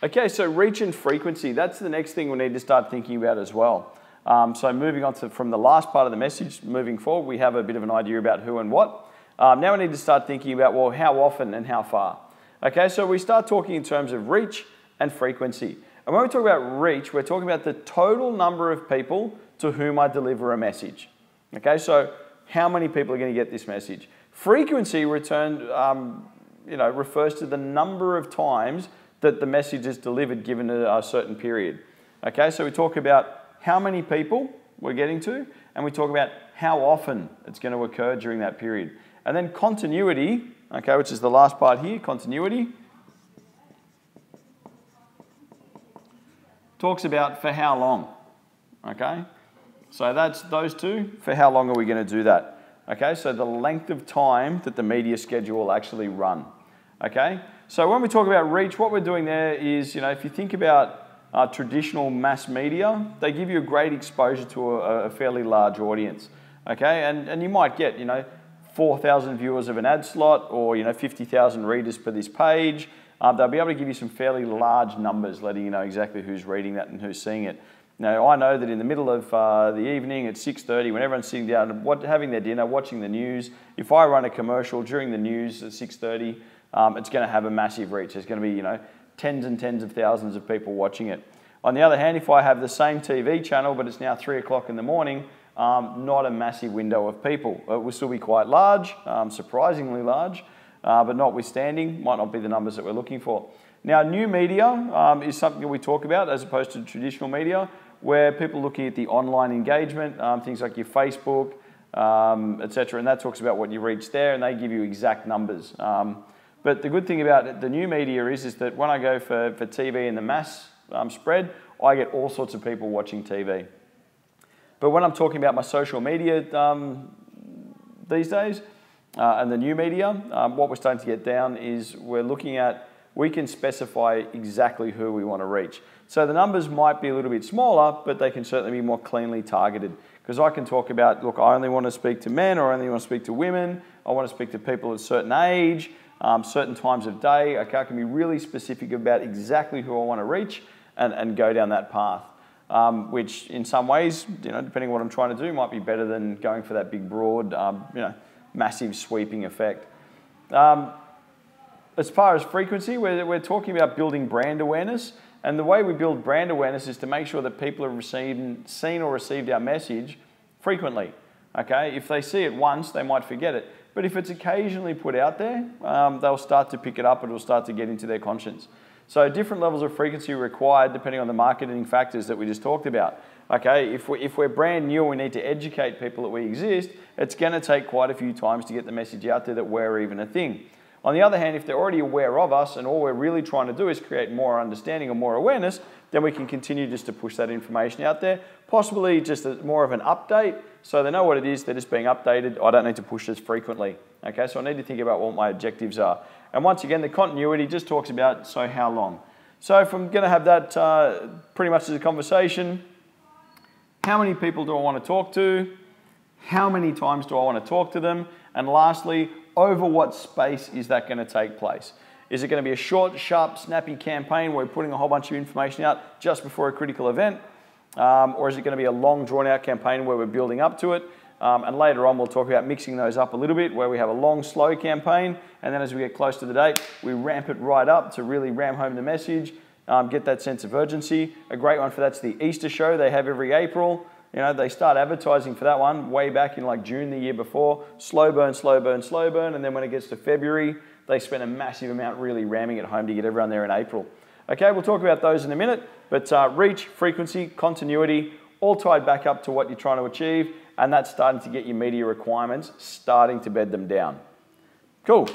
Okay, so reach and frequency, that's the next thing we need to start thinking about as well. So moving on from the last part of the message, moving forward, we have a bit of an idea about who and what. Now we need to start thinking about, well, how often and how far. Okay, so we start talking in terms of reach and frequency. And when we talk about reach, we're talking about the total number of people to whom I deliver a message. Okay, so how many people are going to get this message? Frequency refers to the number of times that the message is delivered given a certain period. Okay, so we talk about how many people we're getting to, and we talk about how often it's going to occur during that period. And then continuity, okay, which is the last part here, continuity, talks about for how long, okay? So that's those two, for how long are we going to do that? Okay, so the length of time that the media schedule will actually run, okay? So when we talk about reach, what we're doing there is, if you think about traditional mass media, they give you a great exposure to a fairly large audience, okay? And you might get, 4,000 viewers of an ad slot or, 50,000 readers per this page. They'll be able to give you some fairly large numbers, letting you know exactly who's reading that and who's seeing it. Now, I know that in the middle of the evening at 6:30, when everyone's sitting down having their dinner, watching the news, if I run a commercial during the news at 6:30, it's going to have a massive reach. There's going to be, tens and tens of thousands of people watching it. On the other hand, if I have the same TV channel, but it's now 3 o'clock in the morning, not a massive window of people. It will still be quite large, surprisingly large, but notwithstanding, might not be the numbers that we're looking for. Now, new media is something that we talk about as opposed to traditional media, where people are looking at the online engagement, things like your Facebook, etc., and that talks about what you reach there, and they give you exact numbers. But the good thing about the new media is that when I go for TV in the mass spread, I get all sorts of people watching TV. But when I'm talking about my social media these days and the new media, what we're starting to get down is we can specify exactly who we want to reach. So the numbers might be a little bit smaller, but they can certainly be more cleanly targeted. Because I can talk about, look, I only want to speak to men, or I only want to speak to women, I want to speak to people at a certain age, certain times of day. Okay, I can be really specific about exactly who I want to reach and go down that path. Which in some ways, depending on what I'm trying to do, might be better than going for that big, broad, massive sweeping effect. As far as frequency, we're talking about building brand awareness. And the way we build brand awareness is to make sure that people have seen or received our message frequently. Okay, if they see it once, they might forget it. But if it's occasionally put out there, they'll start to pick it up and it'll start to get into their conscience. So different levels of frequency are required depending on the marketing factors that we just talked about. Okay, if we're brand new and we need to educate people that we exist, it's going to take quite a few times to get the message out there that we're even a thing. On the other hand, if they're already aware of us and all we're really trying to do is create more understanding or more awareness, then we can continue just to push that information out there, possibly just more of an update, so they know what it is, they're just being updated. I don't need to push this frequently. Okay, so I need to think about what my objectives are. And once again, the continuity just talks about, so how long? So if I'm going to have that pretty much as a conversation, how many people do I want to talk to? How many times do I want to talk to them? And lastly, over what space is that going to take place? Is it going to be a short, sharp, snappy campaign where we're putting a whole bunch of information out just before a critical event? Or is it going to be a long, drawn-out campaign where we're building up to it? And later on, we'll talk about mixing those up a little bit, where we have a long, slow campaign, and then as we get close to the date, we ramp it right up to really ram home the message, get that sense of urgency. A great one for that's the Easter show they have every April. They start advertising for that one way back in like June the year before. Slow burn, slow burn, slow burn. And then when it gets to February, they spend a massive amount really ramming it home to get everyone there in April. Okay, we'll talk about those in a minute. But reach, frequency, continuity, all tied back up to what you're trying to achieve. And that's starting to get your media requirements, starting to bed them down. Cool.